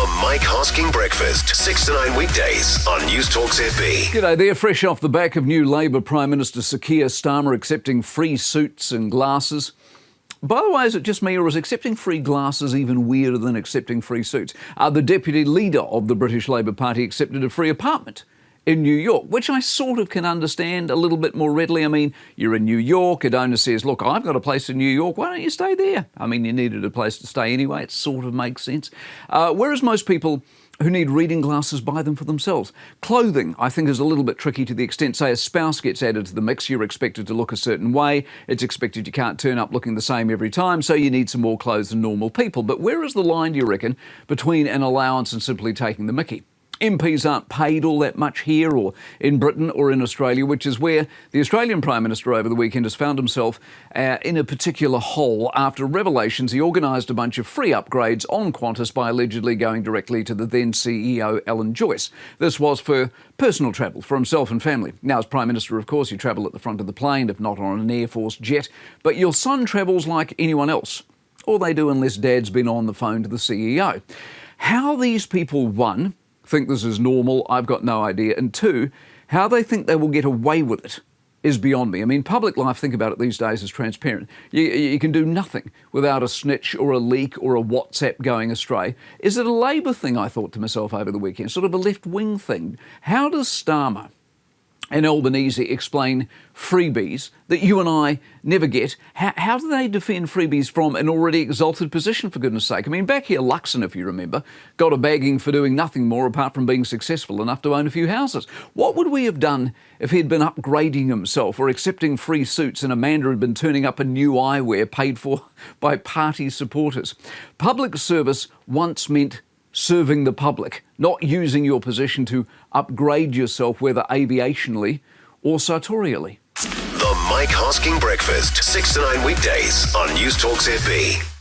The Mike Hosking Breakfast, 6 to 9 weekdays on News Talk ZB. G'day there, fresh off the back of new Labor Prime Minister Sir Keir Starmer accepting free suits and glasses. By the way, is it just me, or is accepting free glasses even weirder than accepting free suits? The deputy leader of the British Labour Party accepted a free apartment in New York, which I sort of can understand a little bit more readily. I mean, you're in New York, a donor says, look, I've got a place in New York, why don't you stay there? I mean, you needed a place to stay anyway, it sort of makes sense. Whereas most people who need reading glasses buy them for themselves. Clothing, I think, is a little bit tricky to the extent, say, a spouse gets added to the mix, you're expected to look a certain way, it's expected you can't turn up looking the same every time, so you need some more clothes than normal people. But where is the line, do you reckon, between an allowance and simply taking the mickey? MPs aren't paid all that much here or in Britain or in Australia, which is where the Australian Prime Minister over the weekend has found himself in a particular hole after revelations he organised a bunch of free upgrades on Qantas by allegedly going directly to the then CEO Alan Joyce. This was for personal travel for himself and family. Now, as Prime Minister, of course, you travel at the front of the plane, if not on an Air Force jet, but your son travels like anyone else. Or they do unless Dad's been on the phone to the CEO. How these people, one, think this is normal, I've got no idea. And two, how they think they will get away with it is beyond me. I mean, public life, think about it these days, is transparent. You can do nothing without a snitch or a leak or a WhatsApp going astray. Is it a Labor thing, I thought to myself over the weekend, sort of a left-wing thing? How does Starmer and Albanese explain freebies that you and I never get? How do they defend freebies from an already exalted position, for goodness sake? I mean, back here, Luxon, if you remember, got a bagging for doing nothing more apart from being successful enough to own a few houses. What would we have done if he'd been upgrading himself or accepting free suits and Amanda had been turning up in new eyewear paid for by party supporters? Public service once meant serving the public, not using your position to upgrade yourself, whether aviationally or sartorially. The Mike Hosking Breakfast, 6 to 9 weekdays on News Talk ZB.